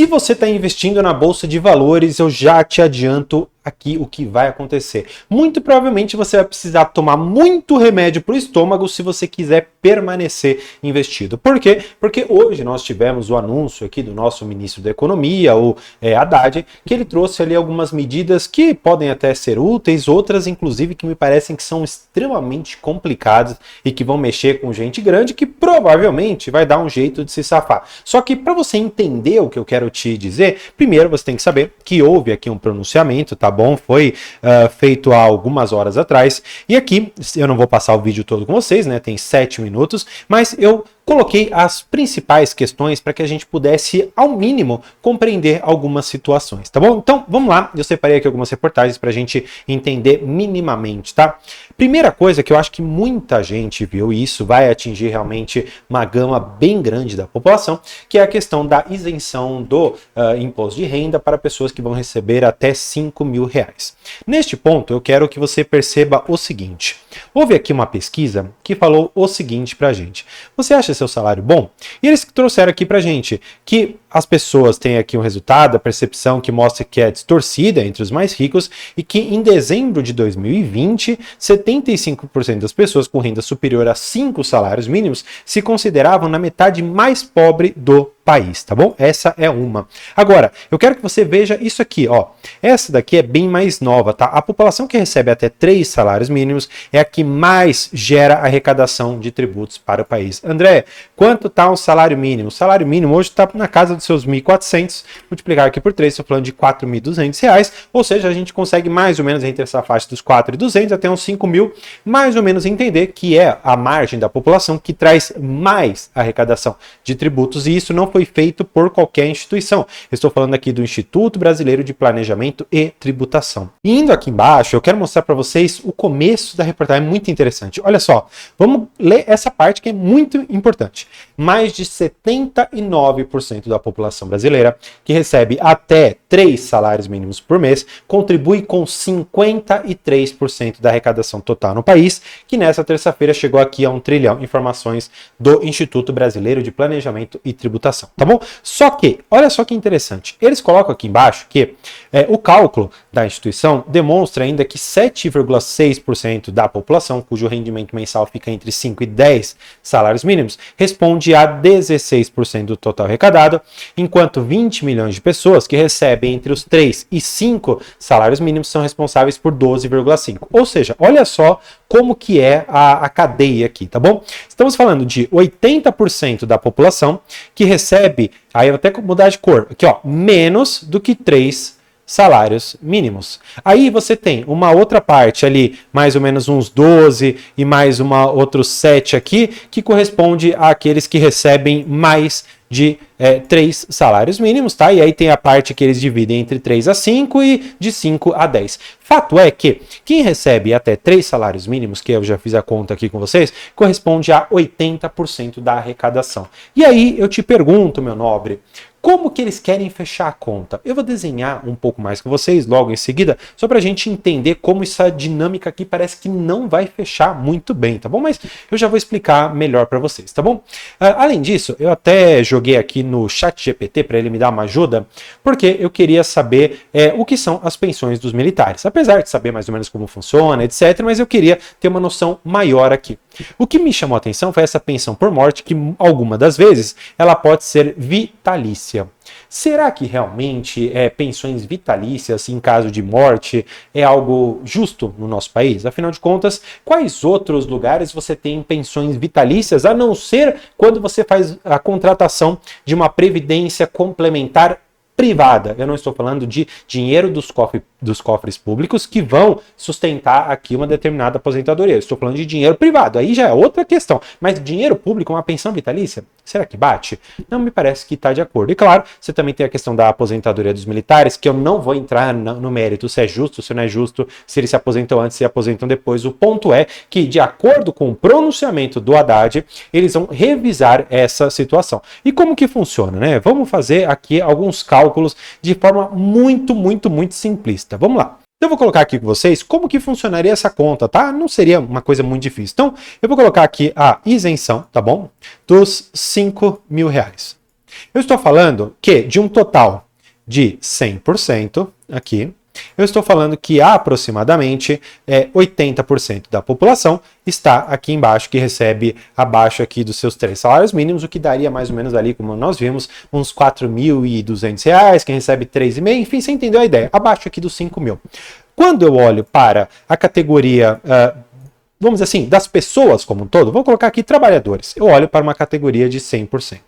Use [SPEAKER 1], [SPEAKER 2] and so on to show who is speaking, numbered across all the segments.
[SPEAKER 1] Se você está investindo na Bolsa de Valores, eu já te adianto aqui o que vai acontecer. Muito provavelmente você vai precisar tomar muito remédio para o estômago se você quiser permanecer investido. Por quê? Porque hoje nós tivemos o anúncio aqui do nosso ministro da Economia, o Haddad, que ele trouxe ali algumas medidas que podem até ser úteis, outras inclusive que me parecem que são extremamente complicadas e que vão mexer com gente grande que provavelmente vai dar um jeito de se safar. Só que para você entender o que eu quero te dizer, primeiro você tem que saber que houve aqui um pronunciamento, tá bom? Foi feito há algumas horas atrás, e aqui eu não vou passar o vídeo todo com vocês, né? Tem 7 minutos, mas eu coloquei as principais questões para que a gente pudesse, ao mínimo, compreender algumas situações, tá bom? Então, vamos lá, eu separei aqui algumas reportagens para a gente entender minimamente, tá? Primeira coisa que eu acho que muita gente viu, e isso vai atingir realmente uma gama bem grande da população, que é a questão da isenção do imposto de renda para pessoas que vão receber até R$ 5.000. Neste ponto, eu quero que você perceba o seguinte. Houve aqui uma pesquisa que falou o seguinte pra gente. Você acha seu salário bom? E eles trouxeram aqui pra gente que as pessoas têm aqui um resultado, a percepção que mostra que é distorcida entre os mais ricos e que em dezembro de 2020, 75% das pessoas com renda superior a 5 salários mínimos se consideravam na metade mais pobre do país, tá bom? Essa é uma. Agora, eu quero que você veja isso aqui, ó. Essa daqui é bem mais nova, tá? A população que recebe até 3 salários mínimos é a que mais gera arrecadação de tributos para o país. André, quanto tá um salário mínimo? O salário mínimo hoje está na casa dos seus 1.400, multiplicar aqui por 3, estou falando de R$ 4.200, ou seja, a gente consegue mais ou menos entre essa faixa dos 4.200 até uns 5.000, mais ou menos entender que é a margem da população que traz mais arrecadação de tributos, e isso não foi feito por qualquer instituição. Estou falando aqui do Instituto Brasileiro de Planejamento e Tributação. E indo aqui embaixo, eu quero mostrar para vocês o começo da reportagem, é muito interessante. Olha só, vamos ler essa parte que é muito importante. Mais de 79% da população brasileira que recebe até 3 salários mínimos por mês contribui com 53% da arrecadação total no país, que nessa terça-feira chegou aqui a 1 trilhão, informações do Instituto Brasileiro de Planejamento e Tributação, tá bom? Só que, olha só que interessante, eles colocam aqui embaixo que o cálculo da instituição demonstra ainda que 7,6% da população, cujo rendimento mensal fica entre 5 e 10 salários mínimos, responde a 16% do total arrecadado, enquanto 20 milhões de pessoas que recebem entre os 3 e 5 salários mínimos são responsáveis por 12,5%. Ou seja, olha só como que é a cadeia aqui, tá bom? Estamos falando de 80% da população que recebe, aí eu vou até mudar de cor, aqui ó, menos do que 3 salários mínimos. Aí você tem uma outra parte ali, mais ou menos uns 12 e mais outros 7 aqui, que corresponde àqueles que recebem mais de 3 salários mínimos, tá? E aí tem a parte que eles dividem entre 3 a 5 e de 5 a 10. Fato é que quem recebe até 3 salários mínimos, que eu já fiz a conta aqui com vocês, corresponde a 80% da arrecadação. E aí eu te pergunto, meu nobre, como que eles querem fechar a conta? Eu vou desenhar um pouco mais com vocês logo em seguida, só para a gente entender como essa dinâmica aqui parece que não vai fechar muito bem, tá bom? Mas eu já vou explicar melhor para vocês, tá bom? Além disso, eu até joguei aqui no ChatGPT para ele me dar uma ajuda, porque eu queria saber o que são as pensões dos militares. Apesar de saber mais ou menos como funciona, etc., mas eu queria ter uma noção maior aqui. O que me chamou a atenção foi essa pensão por morte, que alguma das vezes ela pode ser vitalícia. Será que realmente pensões vitalícias em caso de morte é algo justo no nosso país? Afinal de contas, quais outros lugares você tem pensões vitalícias, a não ser quando você faz a contratação de uma previdência complementar privada? Eu não estou falando de dinheiro dos cofres públicos que vão sustentar aqui uma determinada aposentadoria. Eu estou falando de dinheiro privado. Aí já é outra questão. Mas dinheiro público, uma pensão vitalícia, será que bate? Não me parece que está de acordo. E claro, você também tem a questão da aposentadoria dos militares, que eu não vou entrar no mérito se é justo, se não é justo, se eles se aposentam antes, se aposentam depois. O ponto é que, de acordo com o pronunciamento do Haddad, eles vão revisar essa situação. E como que funciona, né? Vamos fazer aqui alguns cálculos de forma muito simplista. Vamos lá. Então eu vou colocar aqui com vocês como que funcionaria essa conta, tá? Não seria uma coisa muito difícil. Então eu vou colocar aqui a isenção, tá bom? Dos R$ 5.000. Eu estou falando que de um total de 100% aqui, eu estou falando que aproximadamente 80% da população está aqui embaixo, que recebe abaixo aqui dos seus 3 salários mínimos, o que daria mais ou menos ali, como nós vimos, uns R$ 4.200, quem recebe 3,5, enfim, você entendeu a ideia, abaixo aqui dos 5 mil. Quando eu olho para a categoria, vamos dizer assim, das pessoas como um todo, vou colocar aqui trabalhadores, eu olho para uma categoria de 100%.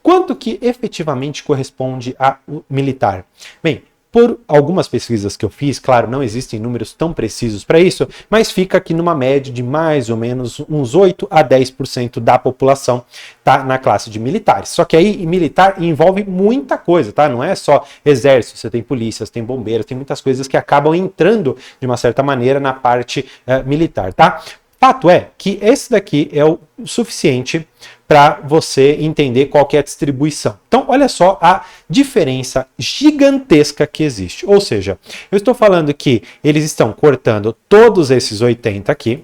[SPEAKER 1] Quanto que efetivamente corresponde a militar? Bem, por algumas pesquisas que eu fiz, claro, não existem números tão precisos para isso, mas fica aqui numa média de mais ou menos uns 8 a 10% da população tá na classe de militares. Só que aí militar envolve muita coisa, tá? Não é só exército, você tem polícias, tem bombeiros, tem muitas coisas que acabam entrando de uma certa maneira na parte militar, tá? Fato é que esse daqui é o suficiente para você entender qual que é a distribuição. Então, olha só a diferença gigantesca que existe. Ou seja, eu estou falando que eles estão cortando todos esses 80 aqui,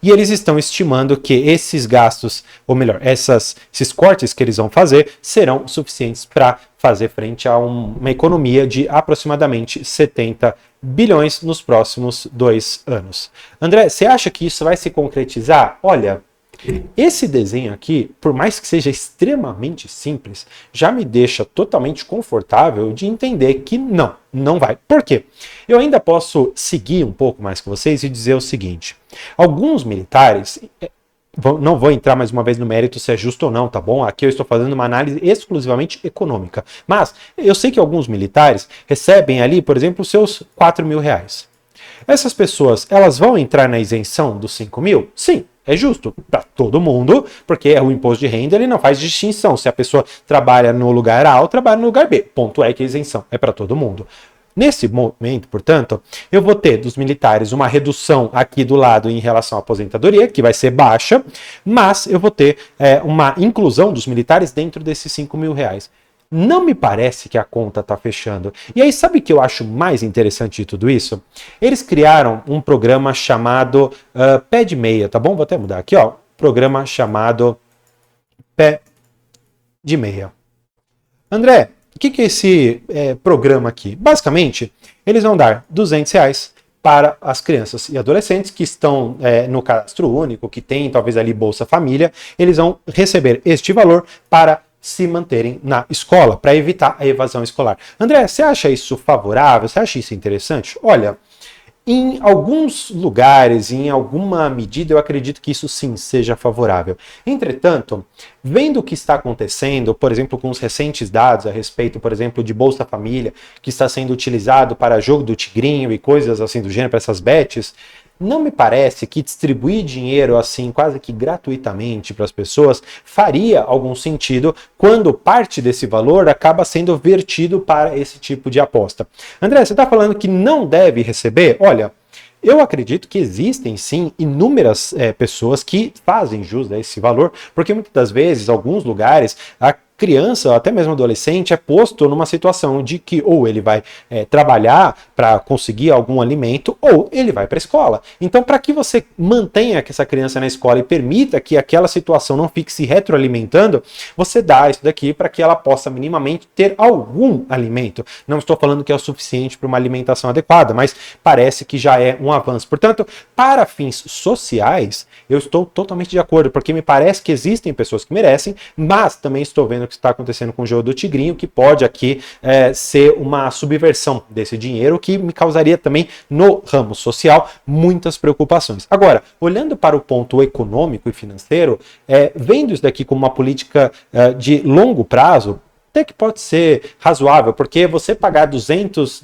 [SPEAKER 1] e eles estão estimando que esses gastos, ou melhor, esses cortes que eles vão fazer, serão suficientes para fazer frente a uma economia de aproximadamente 70 bilhões nos próximos 2 anos. André, você acha que isso vai se concretizar? Olha, esse desenho aqui, por mais que seja extremamente simples, já me deixa totalmente confortável de entender que não vai. Por quê? Eu ainda posso seguir um pouco mais com vocês e dizer o seguinte: alguns militares, não vou entrar mais uma vez no mérito se é justo ou não, tá bom? Aqui eu estou fazendo uma análise exclusivamente econômica, mas eu sei que alguns militares recebem ali, por exemplo, os seus R$ 4.000. Essas pessoas, elas vão entrar na isenção dos 5 mil? Sim. É justo para todo mundo, porque o imposto de renda ele não faz distinção se a pessoa trabalha no lugar A ou trabalha no lugar B. Ponto é que a isenção é para todo mundo. Nesse momento, portanto, eu vou ter dos militares uma redução aqui do lado em relação à aposentadoria, que vai ser baixa, mas eu vou ter uma inclusão dos militares dentro desses R$ 5.000. Não me parece que a conta está fechando. E aí, sabe o que eu acho mais interessante de tudo isso? Eles criaram um programa chamado Pé de Meia, tá bom? Vou até mudar aqui, ó. Programa chamado Pé de Meia. André, o que é esse programa aqui? Basicamente, eles vão dar R$ 200 para as crianças e adolescentes que estão no cadastro único, que tem talvez ali Bolsa Família, eles vão receber este valor para se manterem na escola, para evitar a evasão escolar. André, você acha isso favorável? Você acha isso interessante? Olha, em alguns lugares, em alguma medida, eu acredito que isso sim seja favorável. Entretanto, vendo o que está acontecendo, por exemplo, com os recentes dados a respeito, por exemplo, de Bolsa Família, que está sendo utilizado para jogo do tigrinho e coisas assim do gênero, para essas bets, não me parece que distribuir dinheiro assim quase que gratuitamente para as pessoas faria algum sentido quando parte desse valor acaba sendo vertido para esse tipo de aposta. André, você está falando que não deve receber? Olha, eu acredito que existem sim inúmeras pessoas que fazem jus a esse valor, porque muitas das vezes, alguns lugares, a criança, ou até mesmo adolescente, é posto numa situação de que ou ele vai trabalhar para conseguir algum alimento, ou ele vai para a escola. Então, para que você mantenha essa criança na escola e permita que aquela situação não fique se retroalimentando, você dá isso daqui para que ela possa minimamente ter algum alimento. Não estou falando que é o suficiente para uma alimentação adequada, mas parece que já é um avanço. Portanto, para fins sociais, eu estou totalmente de acordo, porque me parece que existem pessoas que merecem, mas também estou vendo que está acontecendo com o jogo do tigrinho, que pode aqui ser uma subversão desse dinheiro, que me causaria também no ramo social muitas preocupações. Agora, olhando para o ponto econômico e financeiro, vendo isso daqui como uma política de longo prazo, até que pode ser razoável, porque você pagar R$ 200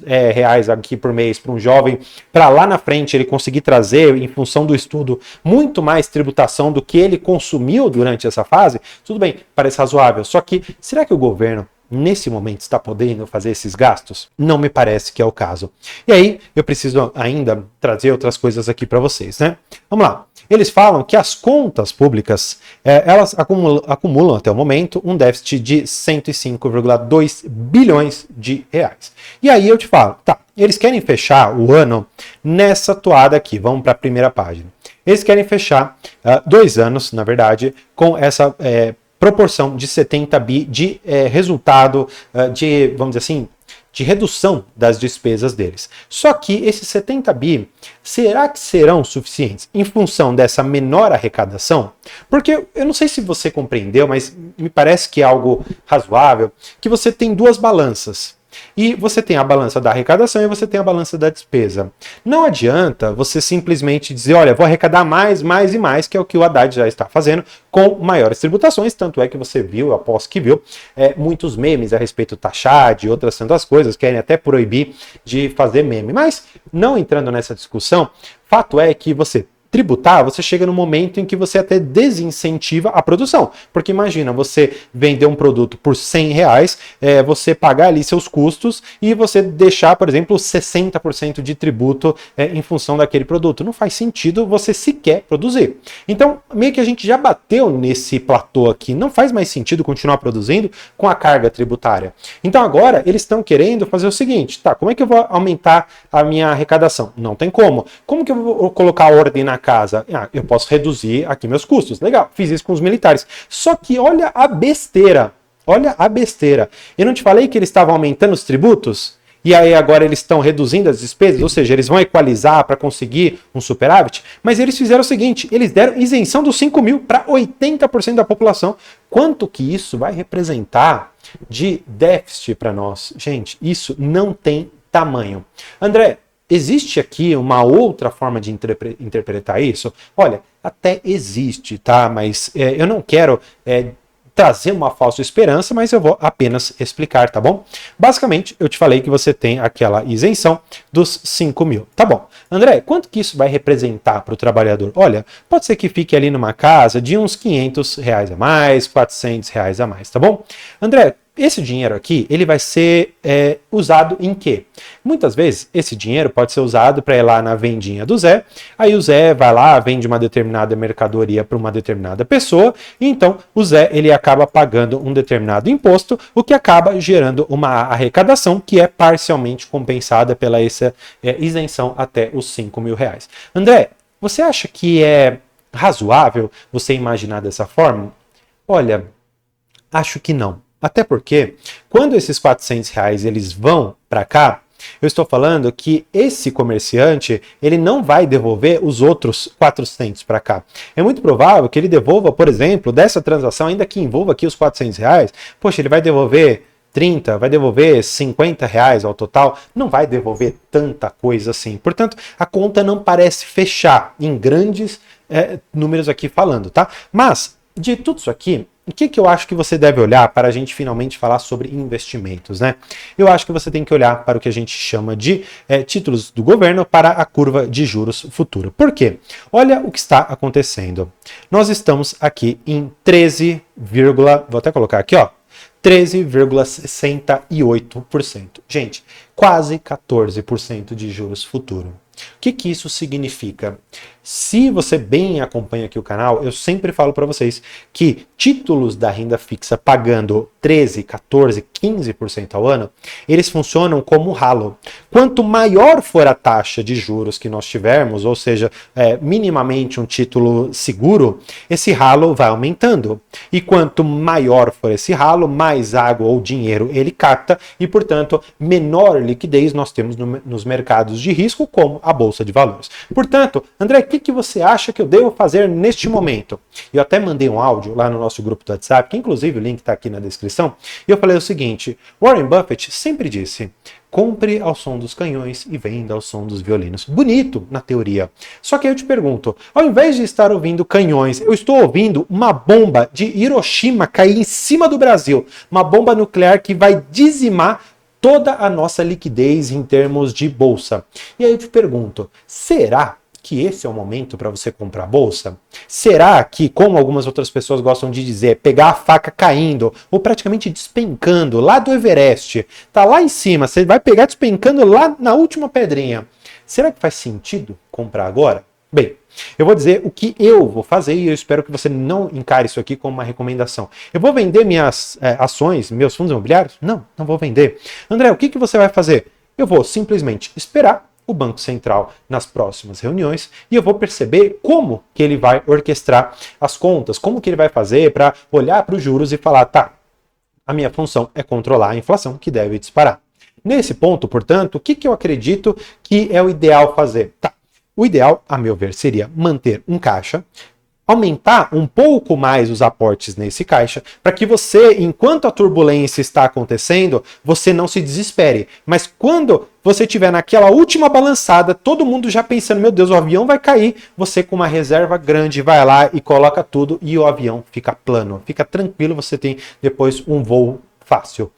[SPEAKER 1] aqui por mês para um jovem, para lá na frente ele conseguir trazer, em função do estudo, muito mais tributação do que ele consumiu durante essa fase, tudo bem, parece razoável. Só que, será que o governo, nesse momento, está podendo fazer esses gastos? Não me parece que é o caso. E aí, eu preciso ainda trazer outras coisas aqui para vocês, né? Vamos lá. Eles falam que as contas públicas, elas acumulam até o momento um déficit de 105,2 bilhões de reais. E aí eu te falo, tá, eles querem fechar o ano nessa toada aqui, vamos para a primeira página. Eles querem fechar 2 anos, na verdade, com essa proporção de 70 bi de resultado, de, vamos dizer assim, de redução das despesas deles. Só que esses 70 bi, será que serão suficientes em função dessa menor arrecadação? Porque eu não sei se você compreendeu, mas me parece que é algo razoável, que você tem duas balanças. E você tem a balança da arrecadação e você tem a balança da despesa. Não adianta você simplesmente dizer, olha, vou arrecadar mais, mais e mais, que é o que o Haddad já está fazendo com maiores tributações, tanto é que você viu, eu aposto que viu, muitos memes a respeito do taxar, de outras tantas coisas, querem até proibir de fazer meme. Mas, não entrando nessa discussão, fato é que você tributar, você chega no momento em que você até desincentiva a produção. Porque imagina, você vender um produto por 100 reais, você pagar ali seus custos e você deixar, por exemplo, 60% de tributo em função daquele produto. Não faz sentido você sequer produzir. Então, meio que a gente já bateu nesse platô aqui. Não faz mais sentido continuar produzindo com a carga tributária. Então agora, eles estão querendo fazer o seguinte, tá, como é que eu vou aumentar a minha arrecadação? Não tem como. Como que eu vou colocar ordem na casa? Eu posso reduzir aqui meus custos. Legal, fiz isso com os militares. Só que olha a besteira. Olha a besteira. Eu não te falei que eles estavam aumentando os tributos? E aí agora eles estão reduzindo as despesas? Ou seja, eles vão equalizar para conseguir um superávit? Mas eles fizeram o seguinte, eles deram isenção dos 5 mil para 80% da população. Quanto que isso vai representar de déficit para nós? Gente, isso não tem tamanho. André, existe aqui uma outra forma de interpretar isso? Olha, até existe, tá? Mas eu não quero trazer uma falsa esperança, mas eu vou apenas explicar, tá bom? Basicamente, eu te falei que você tem aquela isenção dos 5 mil. Tá bom. André, quanto que isso vai representar para o trabalhador? Olha, pode ser que fique ali numa casa de uns 500 reais a mais, 400 reais a mais, tá bom? André, esse dinheiro aqui, ele vai ser usado em quê? Muitas vezes, esse dinheiro pode ser usado para ir lá na vendinha do Zé, aí o Zé vai lá, vende uma determinada mercadoria para uma determinada pessoa, e então o Zé, ele acaba pagando um determinado imposto, o que acaba gerando uma arrecadação que é parcialmente compensada pela essa isenção até os 5 mil reais. André, você acha que é razoável você imaginar dessa forma? Olha, acho que não. Até porque, quando esses 400 reais eles vão para cá, eu estou falando que esse comerciante, ele não vai devolver os outros 400 para cá. É muito provável que ele devolva, por exemplo, dessa transação, ainda que envolva aqui os 400 reais, poxa, ele vai devolver 30, vai devolver 50 reais ao total, não vai devolver tanta coisa assim. Portanto, a conta não parece fechar em grandes números aqui falando, tá? Mas, de tudo isso aqui, o que eu acho que você deve olhar para a gente finalmente falar sobre investimentos, né? Eu acho que você tem que olhar para o que a gente chama de títulos do governo para a curva de juros futura. Por quê? Olha o que está acontecendo. Nós estamos aqui em 13, vou até colocar aqui, ó, 13,68%. Gente, quase 14% de juros futuro. O que isso significa? Se você bem acompanha aqui o canal, eu sempre falo para vocês que títulos da renda fixa pagando 13, 14, 15% ao ano, eles funcionam como um ralo. Quanto maior for a taxa de juros que nós tivermos, ou seja, minimamente um título seguro, esse ralo vai aumentando. E quanto maior for esse ralo, mais água ou dinheiro ele capta e, portanto, menor liquidez nós temos nos mercados de risco, como a Bolsa de Valores. Portanto, André, o que você acha que eu devo fazer neste momento? Eu até mandei um áudio lá no nosso grupo do WhatsApp, que inclusive o link está aqui na descrição, e eu falei o seguinte: Warren Buffett sempre disse, compre ao som dos canhões e venda ao som dos violinos. Bonito na teoria. Só que aí eu te pergunto, ao invés de estar ouvindo canhões, eu estou ouvindo uma bomba de Hiroshima cair em cima do Brasil, uma bomba nuclear que vai dizimar toda a nossa liquidez em termos de bolsa. E aí eu te pergunto, será que esse é o momento para você comprar bolsa? Será que, como algumas outras pessoas gostam de dizer, pegar a faca caindo ou praticamente despencando lá do Everest, tá lá em cima, você vai pegar despencando lá na última pedrinha. Será que faz sentido comprar agora? Bem, eu vou dizer o que eu vou fazer e eu espero que você não encare isso aqui como uma recomendação. Eu vou vender minhas ações, meus fundos imobiliários? Não, não vou vender. André, o que você vai fazer? Eu vou simplesmente esperar o Banco Central nas próximas reuniões e eu vou perceber como que ele vai orquestrar as contas, como que ele vai fazer para olhar para os juros e falar, tá, a minha função é controlar a inflação que deve disparar. Nesse ponto, portanto, o que eu acredito que é o ideal fazer? Tá. O ideal, a meu ver, seria manter um caixa, aumentar um pouco mais os aportes nesse caixa, para que você, enquanto a turbulência está acontecendo, você não se desespere. Mas quando você estiver naquela última balançada, todo mundo já pensando, meu Deus, o avião vai cair, você com uma reserva grande vai lá e coloca tudo e o avião fica plano. Fica tranquilo, você tem depois um voo fácil.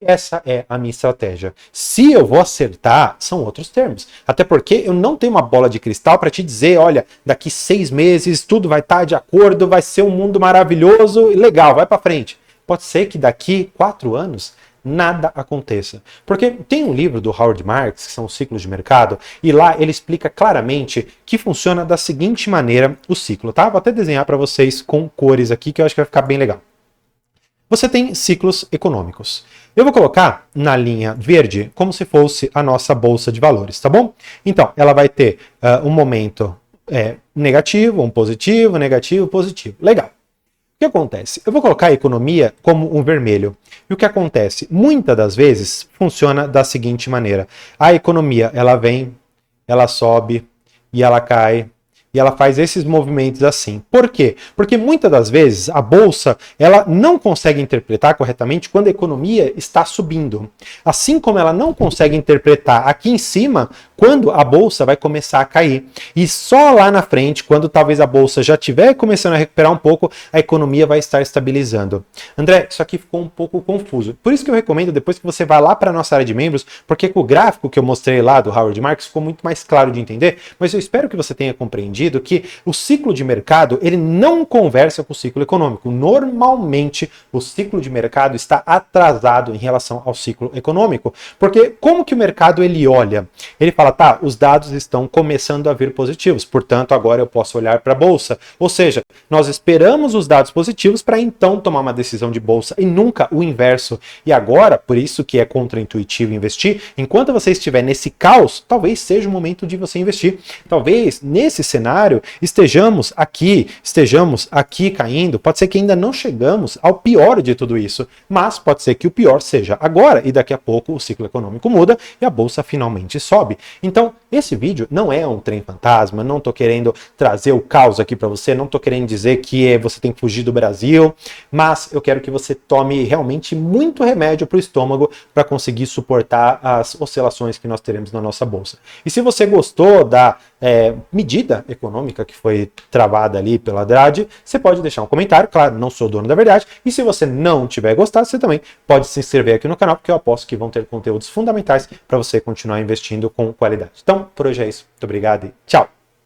[SPEAKER 1] Essa é a minha estratégia. Se eu vou acertar, são outros termos. Até porque eu não tenho uma bola de cristal para te dizer, olha, daqui 6 meses tudo vai estar de acordo, vai ser um mundo maravilhoso e legal, vai para frente. Pode ser que daqui 4 anos nada aconteça. Porque tem um livro do Howard Marks, que são os ciclos de mercado, e lá ele explica claramente que funciona da seguinte maneira o ciclo, tá? Vou até desenhar para vocês com cores aqui, que eu acho que vai ficar bem legal. Você tem ciclos econômicos. Eu vou colocar na linha verde como se fosse a nossa bolsa de valores, tá bom? Então, ela vai ter um momento negativo, um positivo, negativo, positivo. Legal. O que acontece? Eu vou colocar a economia como um vermelho. E o que acontece? Muitas das vezes funciona da seguinte maneira. A economia, ela vem, ela sobe e ela cai. E ela faz esses movimentos assim. Por quê? Porque muitas das vezes a bolsa ela não consegue interpretar corretamente quando a economia está subindo. Assim como ela não consegue interpretar aqui em cima quando a bolsa vai começar a cair. E só lá na frente, quando talvez a bolsa já estiver começando a recuperar um pouco, a economia vai estar estabilizando. André, isso aqui ficou um pouco confuso. Por isso que eu recomendo depois que você vá lá para a nossa área de membros, porque com o gráfico que eu mostrei lá do Howard Marks ficou muito mais claro de entender, mas eu espero que você tenha compreendido que o ciclo de mercado ele não conversa com o ciclo econômico. Normalmente, o ciclo de mercado está atrasado em relação ao ciclo econômico. Porque como que o mercado ele olha? Ele fala, tá, os dados estão começando a vir positivos, portanto, agora eu posso olhar para a bolsa. Ou seja, nós esperamos os dados positivos para então tomar uma decisão de bolsa e nunca o inverso. E agora, por isso que é contraintuitivo investir, enquanto você estiver nesse caos, talvez seja o momento de você investir. Talvez nesse cenário estejamos aqui caindo, pode ser que ainda não chegamos ao pior de tudo isso, mas pode ser que o pior seja agora e daqui a pouco o ciclo econômico muda e a bolsa finalmente sobe. Então, esse vídeo não é um trem fantasma, não tô querendo trazer o caos aqui para você, não tô querendo dizer que você tem que fugir do Brasil, mas eu quero que você tome realmente muito remédio para o estômago para conseguir suportar as oscilações que nós teremos na nossa bolsa. E se você gostou da medida econômica que foi travada ali pela Draghi, você pode deixar um comentário, claro, não sou dono da verdade, e se você não tiver gostado, você também pode se inscrever aqui no canal, porque eu aposto que vão ter conteúdos fundamentais para você continuar investindo com qualidade. Então, por hoje é isso. Muito obrigado e tchau!